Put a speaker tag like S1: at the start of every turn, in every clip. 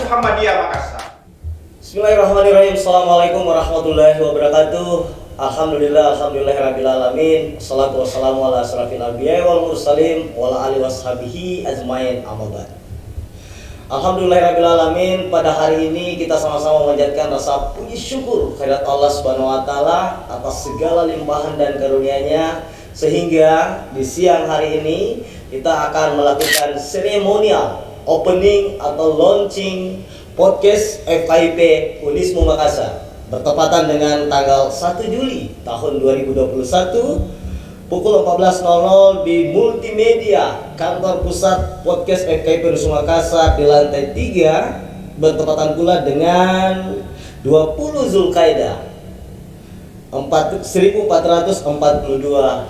S1: Muhammadiyah Makassar.
S2: Bismillahirrahmanirrahim. Assalamualaikum warahmatullahi wabarakatuh. Alhamdulillahirrabbilalamin. Assalatu wassalamu ala asrafil anbiya'i wal mursalin wa ala alihi washabihi ajmain, amma ba'd. Alhamdulillahirrabbilalamin. Pada hari ini kita sama-sama memanjatkan rasa puji syukur kehadirat Allah Subhanahu wa taala atas segala limpahan dan karunia-Nya, sehingga di siang hari ini kita akan melakukan seremonial opening atau launching podcast FKIP Unismu Makassar bertepatan dengan tanggal 1 Juli tahun 2021 pukul 14.00 di multimedia kantor pusat podcast FKIP Unismu Makassar di lantai 3, bertepatan pula dengan 20 Zulkaidah 1442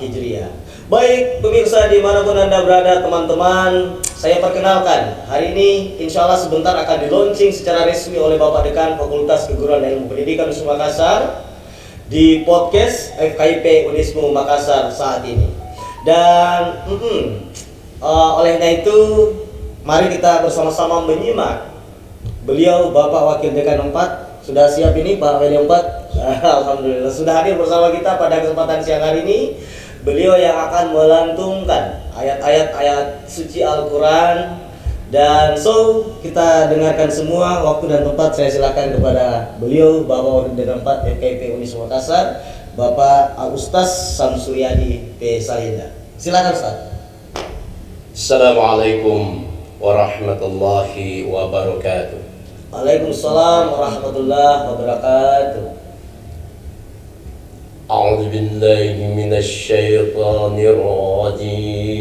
S2: Hijriah. Baik pemirsa dimanapun Anda berada, teman-teman, saya perkenalkan, hari ini insya Allah sebentar akan di launching secara resmi oleh Bapak Dekan Fakultas Keguruan dan Ilmu Pendidikan Unismu Makassar di podcast FKIP Unismu Makassar saat ini. Dan oleh karena itu, mari kita bersama-sama menyimak beliau Bapak Wakil Dekan 4. Sudah siap ini Pak WD 4? Alhamdulillah sudah hadir bersama kita pada kesempatan siang hari ini. Beliau yang akan melantunkan ayat-ayat suci Al-Quran. Dan kita dengarkan semua. Waktu dan tempat saya silakan kepada beliau Bapak Wakil Dekan 4 FKIP Unismu Makassar, Bapak Ustaz Samsuryadi P. Salinda. Silakan Ustaz.
S3: Assalamualaikum warahmatullahi wabarakatuh.
S2: Waalaikumsalam warahmatullahi wabarakatuh.
S3: A'udzu billahi minasy syaithanir rajim.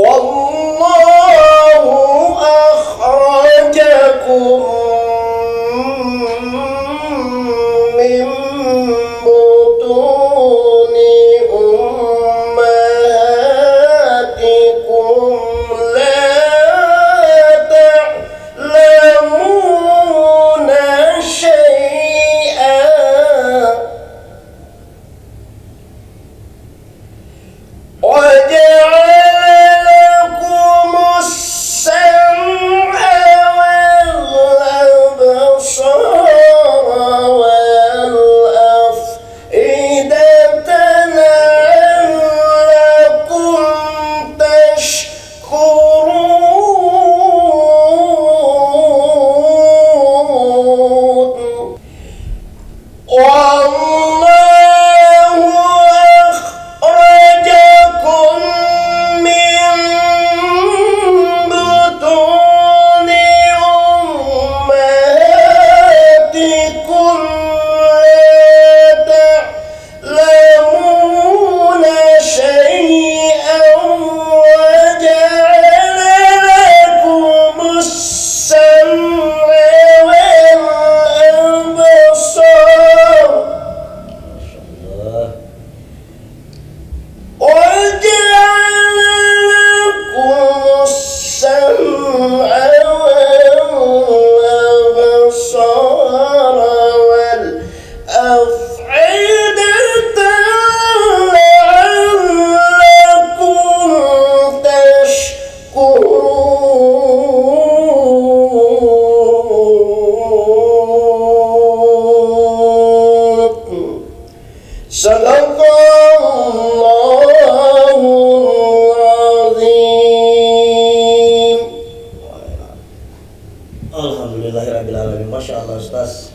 S3: Wallahu akhrajakum min butuni ummahatikum la ta'lamuna syai'an wa
S2: Alhamdulillahirrabbilalamin. Masya Allah Ustaz.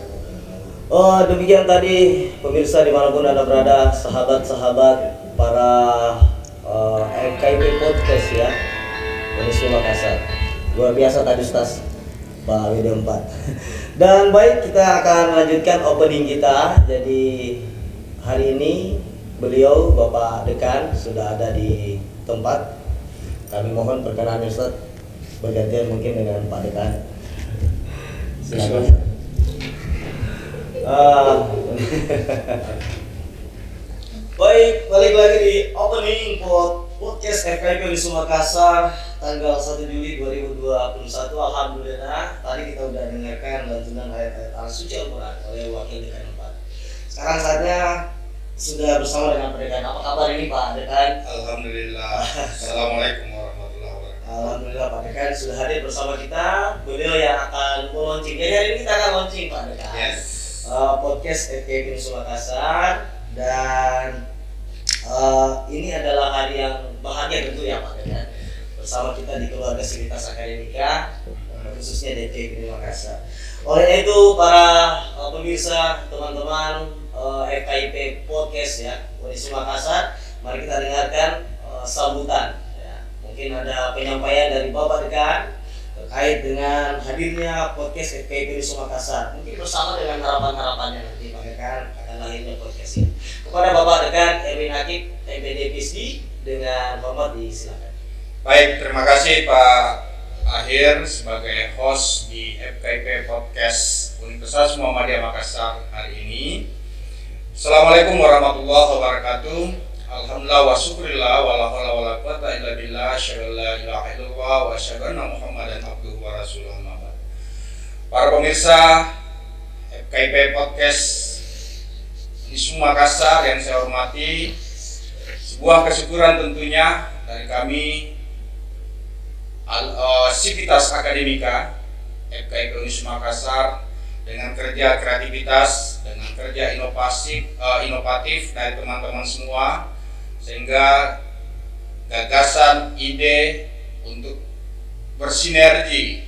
S2: Oh, demikian tadi pemirsa dimanapun Anda berada, sahabat-sahabat para FKIP Podcast ya, Unismu Makassar. Luar biasa tadi Ustaz, Pak WD 4. Dan baik, kita akan melanjutkan opening kita. Jadi hari ini beliau Bapak Dekan sudah ada di tempat. Kami mohon perkenan Ustaz, bergantian mungkin dengan Pak Dekan. Silakan. Ah. Baik, balik lagi di opening podcast FKIP di Makassar tanggal 1 Juli 2021. Alhamdulillah, tadi kita udah dengarkan lantunan ayat-ayat Al-Suci Al-Quran oleh Wakil Dekan 4. Sekarang saatnya sudah bersama dengan Pak Dekan. Apa kabar ini Pak Dekan?
S1: Alhamdulillah. Assalamualaikum warahmatullahi wabarakatuh.
S2: Alhamdulillah Pak Dekan sudah hadir bersama kita. Beliau yang akan launching. Jadi hari ini kita akan launching Pak Dekan.
S1: Yes.
S2: Podcast FKIP di Makassar. Dan ini adalah hari yang bahagia tentu ya Pak Dekan, bersama kita di keluarga Sivitas Akademika, khususnya di FKIP di Makassar. Oleh itu para pemirsa, teman-teman FKIP Podcast ya, di Makassar, mari kita dengarkan sambutan ya. Mungkin ada penyampaian dari Bapak Dekan terkait dengan hadirnya podcast FKIP di Makassar. Mungkin bersama dengan harapan-harapannya nanti Pak Dekan akan lahirnya podcast ini. Kepada Bapak Dekan Erwin Akib, MPD PhD, dengan hormat disilakan.
S1: Baik, terima kasih Pak Ahir sebagai host di FKIP Podcast Universitas Muhammadiyah Makassar hari ini. Assalamualaikum warahmatullahi wabarakatuh. Alhamdulillah wa syukurillah wa la haula wa la quwata illa billah, asyhadu an la ilaha illallah wa asyhadu anna Muhammadan abduhu wa rasuluhu. Para pemirsa FKIP Podcast di Makassar yang saya hormati, sebuah kesyukuran tentunya dari kami Sivitas Akademika FKIP Makassar dengan kerja kreativitas, dengan kerja inovatif dari teman-teman semua, sehingga gagasan, ide untuk bersinergi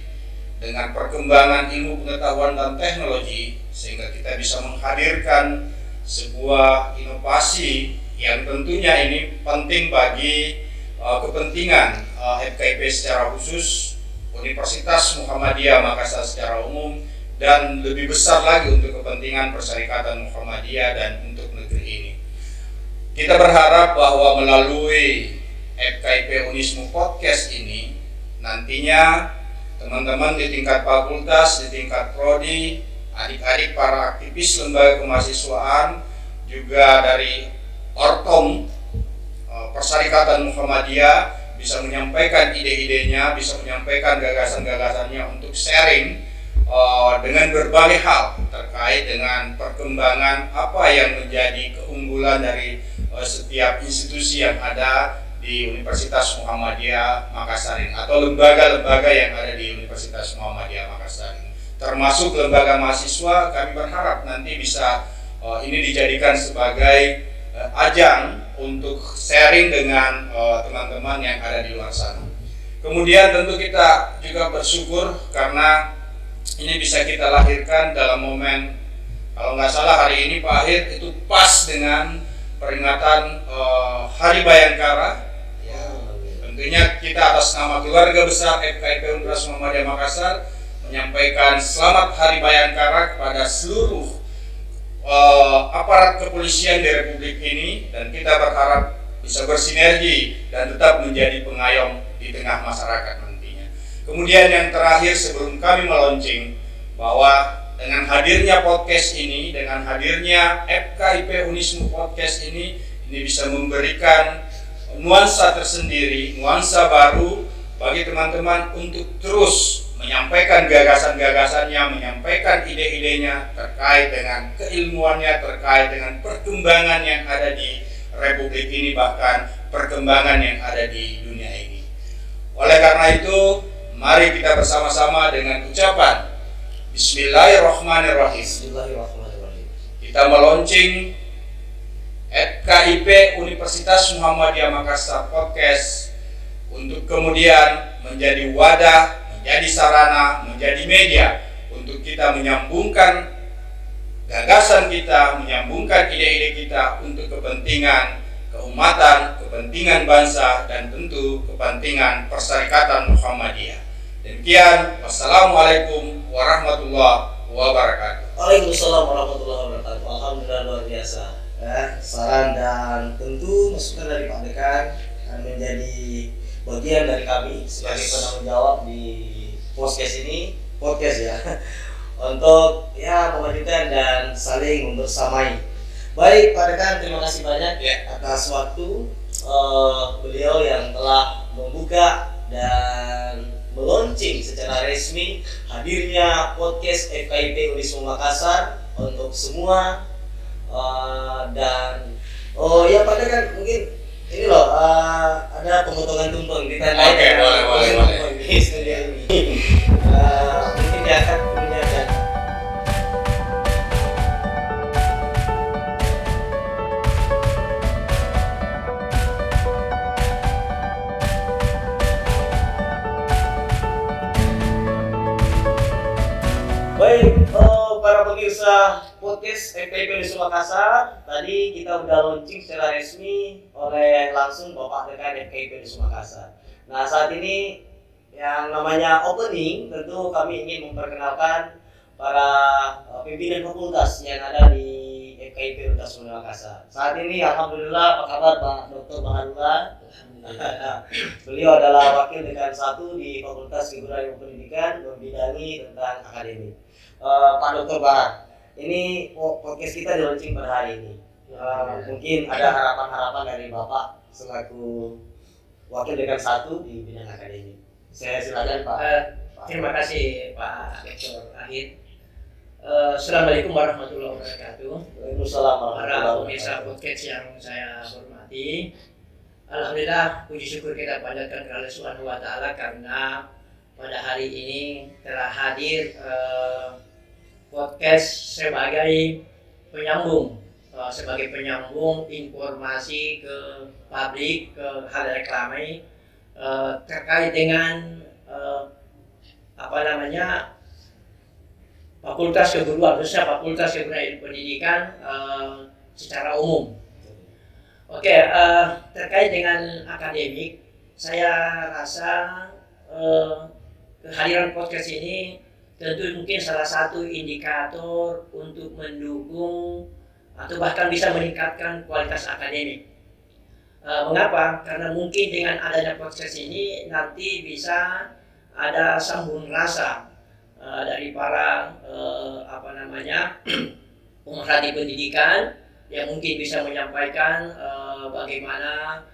S1: dengan perkembangan ilmu pengetahuan dan teknologi, sehingga kita bisa menghadirkan sebuah inovasi yang tentunya ini penting bagi kepentingan FKIP secara khusus, Universitas Muhammadiyah Makassar secara umum, dan lebih besar lagi untuk kepentingan Persyarikatan Muhammadiyah dan untuk negeri ini. Kita berharap bahwa melalui FKIP Unismu Podcast ini nantinya teman-teman di tingkat fakultas, di tingkat prodi, adik-adik para aktivis lembaga kemahasiswaan, juga dari Ortom Persyarikatan Muhammadiyah bisa menyampaikan ide-idenya, bisa menyampaikan gagasan-gagasannya untuk sharing dengan berbagai hal terkait dengan perkembangan apa yang menjadi keunggulan dari setiap institusi yang ada di Universitas Muhammadiyah Makassar ini, atau lembaga-lembaga yang ada di Universitas Muhammadiyah Makassar ini, termasuk lembaga mahasiswa. Kami berharap nanti bisa ini dijadikan sebagai ajang untuk sharing dengan teman-teman yang ada di luar sana. Kemudian tentu kita juga bersyukur karena ini bisa kita lahirkan dalam momen, kalau nggak salah hari ini Pak Ahir itu pas dengan peringatan Hari Bayangkara. Tentunya kita atas nama keluarga besar FKIP Universitas Muhammadiyah Makassar menyampaikan selamat Hari Bayangkara kepada seluruh aparat kepolisian di Republik ini, dan kita berharap bisa bersinergi dan tetap menjadi pengayom di tengah masyarakat nantinya. Kemudian yang terakhir sebelum kami melaunching, bahwa dengan hadirnya podcast ini, dengan hadirnya FKIP Unismu Podcast ini bisa memberikan nuansa tersendiri, nuansa baru bagi teman-teman untuk terus menyampaikan gagasan-gagasannya, menyampaikan ide-idenya terkait dengan keilmuannya, terkait dengan perkembangan yang ada di Republik ini, bahkan perkembangan yang ada di dunia ini. Oleh karena itu, mari kita bersama-sama dengan ucapan Bismillahirrahmanirrahim.
S2: Bismillahirrahmanirrahim.
S1: Kita melaunching FKIP Universitas Muhammadiyah Makassar Podcast untuk kemudian menjadi wadah, menjadi sarana, menjadi media untuk kita menyambungkan gagasan kita, menyambungkan ide-ide kita untuk kepentingan keumatan, kepentingan bangsa, dan tentu kepentingan Persyarikatan Muhammadiyah. Demikian, wassalamualaikum warahmatullahi wabarakatuh.
S2: Waalaikumsalam warahmatullahi wabarakatuh. Alhamdulillah, luar biasa. Saran dan tentu masukan dari Pak Dekan akan menjadi bagian dari kami sebagai penanggung jawab di podcast ini, podcast ya. untuk ya memajukan dan saling membersamai. Baik Pak Dekan, terima kasih banyak atas waktu beliau yang telah membuka dan meluncing secara resmi hadirnya podcast FKIP Unisma Makassar untuk semua. Dan ya Pak Dekan, mungkin ini loh ada pemotongan tumpeng di tanah.
S1: Oke, boleh.
S2: Di studio ini. Mungkin dia akan punya dan baik, para pemirsa podcast FKIP Unisma Makassar, tadi kita udah launching secara resmi oleh langsung Bapak Dekan FKIP Unisma Makassar. Nah, saat ini yang namanya opening, tentu kami ingin memperkenalkan para pimpinan fakultas yang ada di FKIP Unisma Makassar. Saat ini alhamdulillah, apa kabar Pak Dr. Baharullah? Beliau adalah wakil dekan 1 di Fakultas Keguruan Ilmu Pendidikan, membidangi tentang akademik. Pak Dr. Bahar, ini podcast kita di launching pada hari ini. Mungkin ada harapan-harapan dari Bapak selaku wakil dekan 1 di bidang akademik. Saya silakan Pak.
S4: Terima kasih Pak Rektor Ahid. Assalamualaikum warahmatullahi wabarakatuh.
S2: Waalaikumsalam
S4: Para
S2: warahmatullahi
S4: pemirsa
S2: wabarakatuh.
S4: podcast yang saya hormati, alhamdulillah puji syukur kita panjatkan kepada Allah Subhanahu wa taala karena pada hari ini telah hadir podcast sebagai penyambung informasi ke publik, ke halayak ramai terkait dengan Fakultas Keguruan, khususnya Fakultas Keguruan Ilmu Pendidikan secara umum. Oke, terkait dengan akademik, saya rasa kehadiran podcast ini tentu mungkin salah satu indikator untuk mendukung atau bahkan bisa meningkatkan kualitas akademik. Mengapa? Karena mungkin dengan adanya podcast ini nanti bisa ada sambung rasa dari para pemerhati pendidikan yang mungkin bisa menyampaikan bagaimana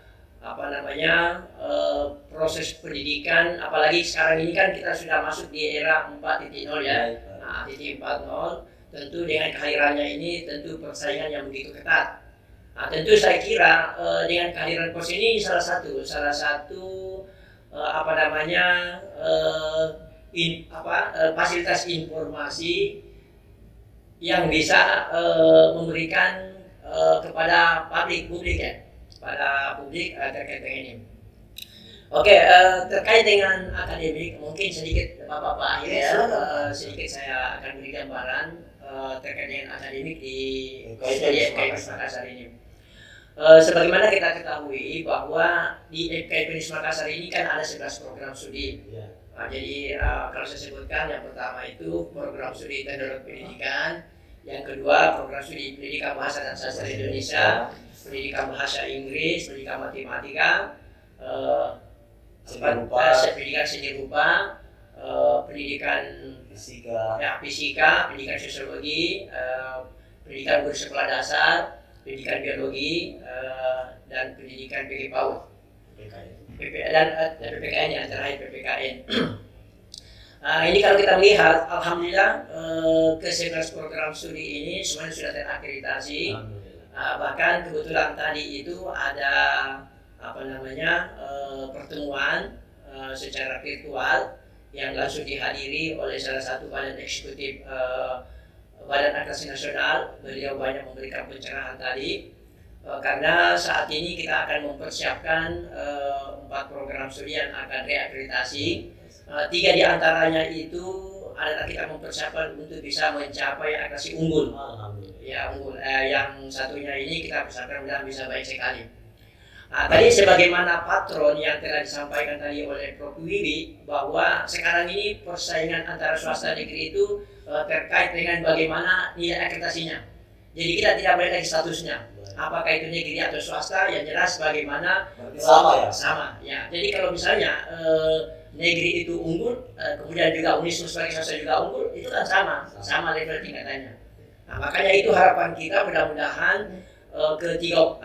S4: proses pendidikan, apalagi sekarang ini kan kita sudah masuk di era 4.0 ya. Nah, titik 4.0 tentu dengan kehadirannya ini tentu persaingan yang begitu ketat. Nah, tentu saya kira dengan kehadiran pos ini salah satu fasilitas informasi yang bisa memberikan kepada publik ya, pada publik terkait dengan ini. Oke, terkait dengan akademik mungkin sedikit Bapak Akhir ya, sedikit saya akan beri gambaran terkait dengan akademik di FKIP Makassar ini. Sebagaimana kita ketahui bahwa di FKIP Makassar ini kan ada 11 program studi. Jadi kalau saya sebutkan, yang pertama itu program studi teknologi pendidikan, yang kedua program studi pendidikan bahasa dan sastra Indonesia, pendidikan bahasa Inggris, pendidikan matematika, pendidikan seni rupa, pendidikan fisika, pendidikan sosiologi, pendidikan guru sekolah dasar, pendidikan biologi, dan pendidikan PG PAUD. Dan PPKN yang terakhir PPKN. Ini kalau kita melihat, alhamdulillah ke-11 program studi ini semuanya sudah terakreditasi. Bahkan kebetulan tadi itu ada pertemuan secara virtual yang langsung dihadiri oleh salah satu badan eksekutif Badan Akreditasi Nasional. Beliau banyak memberikan pencerahan tadi. Karena saat ini kita akan mempersiapkan 4 program studi yang akan reakreditasi. 3 di antaranya itu adalah kita mempersiapkan untuk bisa mencapai akreditasi unggul. Ya, unggul. Yang satunya ini kita persiapkan mudah bisa baik sekali. Tadi sebagaimana patron yang telah disampaikan tadi oleh Prof. Wiwi, bahwa sekarang ini persaingan antara swasta negeri itu terkait dengan bagaimana nilai akreditasinya. Jadi kita tidak melihat lagi statusnya, apakah itu negeri atau swasta, yang jelas bagaimana
S2: sama ya.
S4: Sama ya. Jadi kalau misalnya negeri itu unggul, kemudian juga Unisnu sebagai swasta juga unggul, itu kan sama level tingkatannya. Nah, makanya itu harapan kita mudah-mudahan ketiga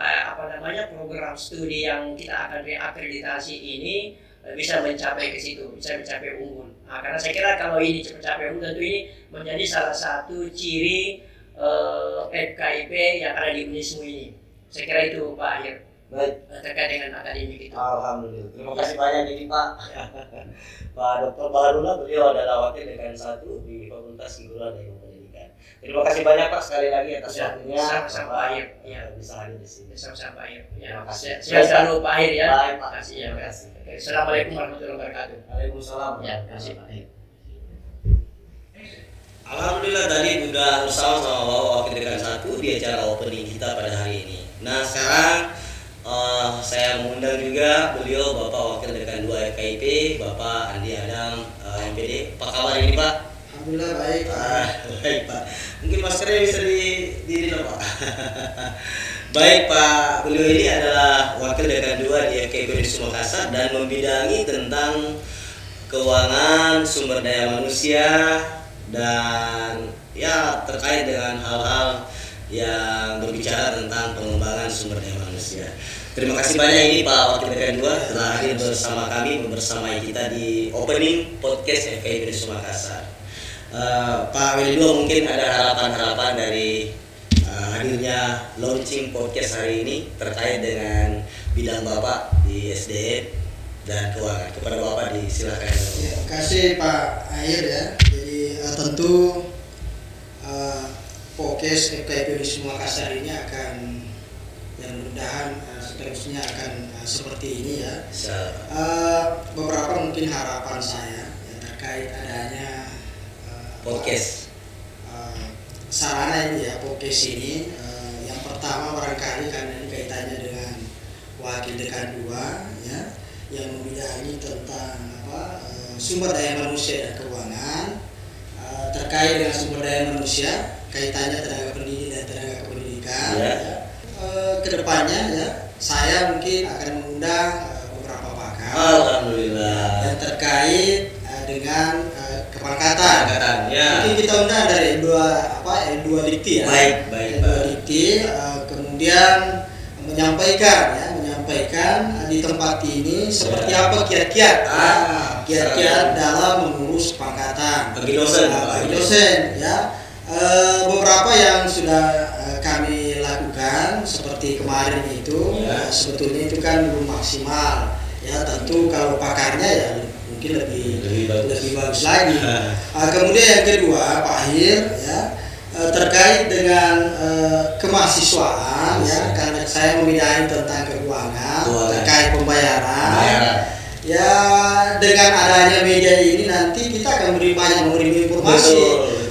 S4: program studi yang kita akan reakreditasi ini bisa mencapai ke situ, bisa mencapai unggul. Nah, karena saya kira kalau ini mencapai unggul tentu ini menjadi salah satu ciri FKIP yang ada di Unisnu ini. Saya kira itu Pak Akhir.
S2: Baik.
S4: Terkait dengan akademik itu.
S2: Alhamdulillah. Terima kasih banyak ini Pak. Pak Dr. Baharullah, beliau adalah wakil dekan 1 di Fakultas Keguruan dan Ilmu Pendidikan. Terima kasih banyak Pak sekali lagi atas waktunya.
S4: Sama-sama Pak Akhir. Ya.
S2: Bisa hadir di sini.
S4: Sama-sama Pak Akhir. Ya.
S2: Terima kasih.
S4: Sehat selalu Pak Akhir ya.
S2: Baik Pak.
S4: Terima kasih ya.
S2: Terima kasih.
S4: Assalamualaikum warahmatullahi wabarakatuh.
S2: Waalaikumsalam.
S4: Ya, terima kasih Pak Akhir.
S2: Alhamdulillah tadi sudah bersama sama Bapak wakil dekan 1 di acara opening kita pada hari ini. Nah sekarang saya mengundang juga beliau Bapak Wakil Dekan 2 FKIP, Bapak Andi Adam, MPD. Apa kabar ini Pak?
S3: Alhamdulillah baik.
S2: Baik Pak. Mungkin maskernya bisa diri Pak. Baik Pak, beliau ini adalah Wakil Dekan 2 di FKIP Unisnu Makassar dan membidangi tentang keuangan, sumber daya manusia, dan ya terkait dengan hal-hal yang berbicara tentang pengembangan sumber daya manusia. Terima kasih banyak ini Pak Wakil Dekan 2 telah hadir bersama kami, bersama kita di opening podcast FKIP Unisnu Makassar. Pak WD2 mungkin ada harapan-harapan dari hadirnya launching podcast hari ini terkait dengan bidang Bapak di SDM dan keuangan. Kepada Bapak disilakan.
S5: Terima kasih Pak Akhir ya. Jadi tentu podcast FKIP Unisnu Makassar ini akan yang mudah-mudahan seterusnya akan seperti ini ya. Beberapa mungkin harapan saya ya, terkait adanya
S2: podcast
S5: sarana ini ya, podcast ini. Yang pertama barangkali karena ini kaitannya dengan Wakil Dekan 2 ya, yang membidangi tentang sumber daya manusia dan keuangan. Terkait dengan sumber daya manusia, kaitannya tenaga pendidik dan tenaga kependidikan.
S2: Ya.
S5: Kedepannya ya, saya mungkin akan mengundang beberapa pakar.
S2: Alhamdulillah.
S5: Yang terkait dengan kepangkatan.
S2: Ya.
S5: Mungkin kita undang dari L2 Dikti ya.
S2: Baik,
S5: L2 Dikti, kemudian menyampaikan di tempat ini seperti apa kiat-kiat dalam mengurus kepangkatan.
S2: Bagi dosen,
S5: ya. Beberapa yang sudah kami lakukan seperti kemarin itu sebetulnya itu kan belum maksimal ya, tentu kalau pakarnya ya mungkin lebih bagus lagi. Kemudian yang kedua Pak Akhir ya, terkait dengan kemahasiswaan ya, karena saya membidangi tentang keuangan terkait pembayaran. Ya dengan adanya media ini nanti kita akan memberi informasi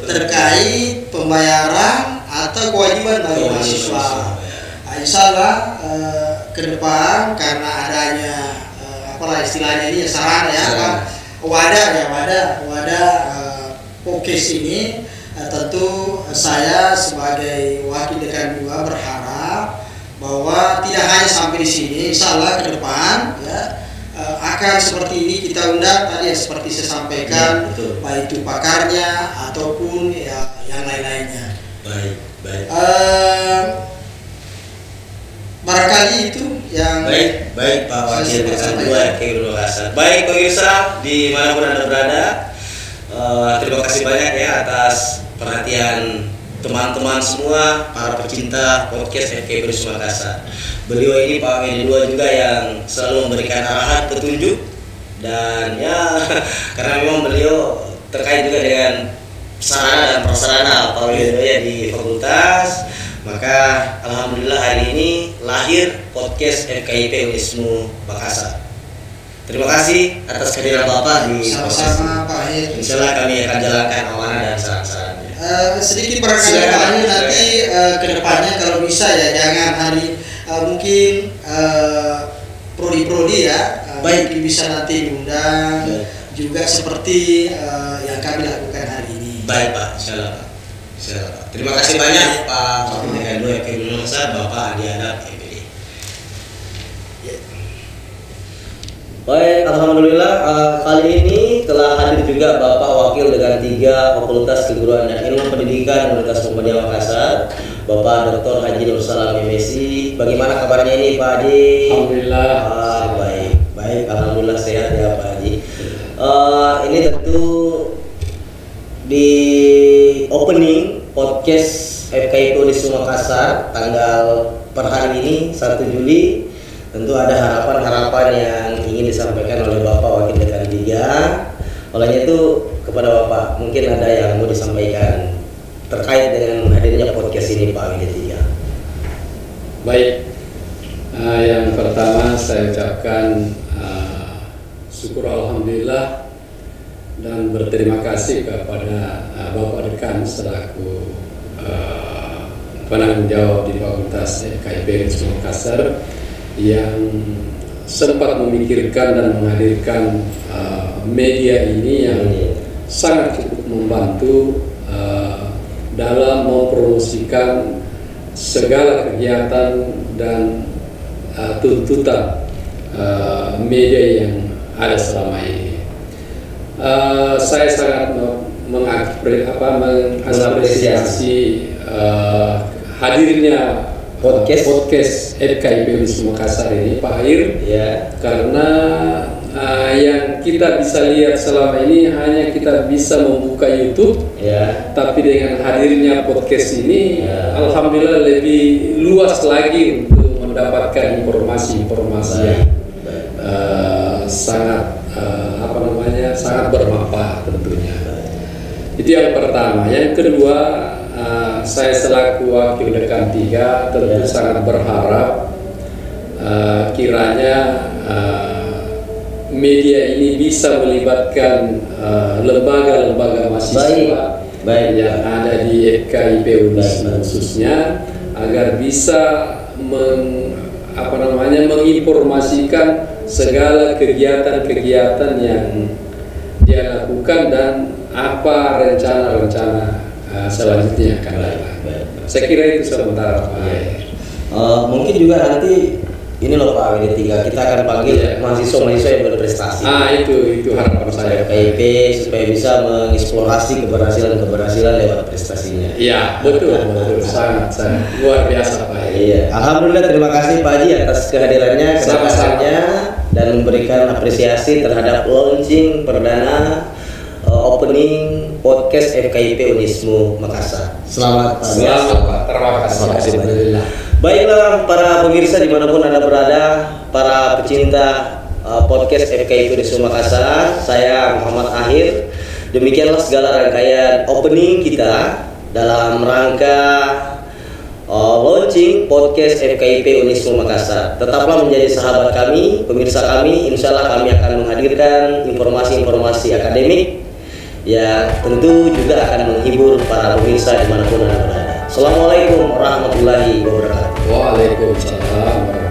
S5: terkait pembayaran atau kewajiban bagi mahasiswa. Insya Allah ke depan karena adanya istilahnya ini sarana ya, wadah podcast ini, tentu saya sebagai Wakil Dekan 2 berharap bahwa tidak hanya sampai di sini, insya Allah ke depan ya akan seperti ini kita undang tadi ya, seperti saya sampaikan baik itu pakarnya ataupun ya yang lain-lainnya.
S2: Baik.
S5: Barangkali itu yang
S2: baik Pak Wakil Dekan 2 FKIP Unisnu Makassar. Baik pemirsa dimanapun Anda berada, terima kasih banyak ya atas perhatian teman-teman semua para pecinta podcast FKIP Unisnu Makassar. Beliau ini Pak WD2 juga yang selalu memberikan arahan petunjuk dan ya karena memang beliau terkait juga dengan sarana dan prasarana Pak WD2 ya di fakultas, maka alhamdulillah hari ini lahir podcast FKIP Unisnu Makassar. Terima kasih atas kehadiran Bapak di
S5: sama-sama Pak Akhir.
S2: Insyaallah kami akan jalankan amanah dan saran-sarannya.
S5: Sedikit barangkali Pak Akhir nanti kedepannya kalau bisa ya jangan hari mungkin prodi-prodi ya, mungkin bisa nanti diundang juga seperti yang kami lakukan hari ini.
S2: Baik Pak, insyaallah Pak. Terima kasih banyak Pak Wakil Dekan 2 FKIP Unisnu Makassar, Bapak Andi Adam, MPD. Baik, alhamdulillah kali ini telah hadir juga Bapak Wakil dengan 3 Fakultas Keguruan dan Ilmu Pendidikan Universitas Muhammadiyah Makassar, Bapak Dr. Haji Nur Salam MSc. Bagaimana kabarnya ini Pak Haji?
S6: Alhamdulillah.
S2: Baik, alhamdulillah sehat ya Pak Haji. Ini tentu di opening podcast FKIP Unismu Makassar tanggal per hari ini 1 Juli. Tentu ada harapan-harapan yang ingin disampaikan oleh Bapak Wakil Dekan 3. Olehnya itu kepada Bapak mungkin ada yang mau disampaikan terkait dengan hadirnya podcast ini Pak Wakil 3.
S6: Baik, yang pertama saya ucapkan syukur alhamdulillah dan berterima kasih kepada Bapak Dekan selaku penanggung jawab di Fakultas FKIP Unismu Makassar yang sempat memikirkan dan menghadirkan media ini yang sangat cukup membantu dalam mempromosikan segala kegiatan dan tuntutan media yang ada selama ini. Saya sangat mengapresiasi hadirnya podcast FKIP Unismu Makassar ini Pak Air
S2: Ya.
S6: karena yang kita bisa lihat selama ini hanya kita bisa membuka YouTube
S2: Ya.
S6: tapi dengan hadirnya podcast ini
S2: Ya.
S6: alhamdulillah lebih luas lagi untuk mendapatkan informasi-informasi yang sangat sangat bermanfaat tentunya. Itu yang pertama. Yang kedua, saya selaku Wakil Dekan 3 tentu sangat berharap kiranya media ini bisa melibatkan lembaga-lembaga mahasiswa yang ada di FKIP Unismu khususnya agar bisa menginformasikan segala kegiatan-kegiatan yang dia lakukan dan apa rencana-rencana selanjutnya akan datang. Saya kira itu sementara Pak.
S2: Mungkin juga nanti ini loh Pak WD3 kita akan panggil mahasiswa-mahasiswa yang berprestasi.
S6: Itu harapan saya
S2: FKIP supaya bisa mengeksplorasi keberhasilan lewat prestasinya.
S6: Iya, betul, sangat luar biasa Pak.
S2: Iya, alhamdulillah terima kasih Pak Haji atas kehadirannya, kedatangannya dan memberikan apresiasi terhadap launching perdana opening podcast FKIP Unismu Makassar. Selamat Pak.
S6: Selamat Pak. Terima kasih. Alhamdulillah.
S2: Baiklah para pemirsa dimanapun Anda berada, para pecinta podcast FKIP Unismu Makassar, saya Muhammad Ahir. Demikianlah segala rangkaian opening kita dalam rangka launching podcast FKIP Unismu Makassar. Tetaplah menjadi sahabat kami, pemirsa kami. Insya Allah kami akan menghadirkan informasi-informasi akademik yang tentu juga akan menghibur para pemirsa dimanapun Anda berada. Assalamualaikum warahmatullahi wabarakatuh.
S6: Waalaikumsalam.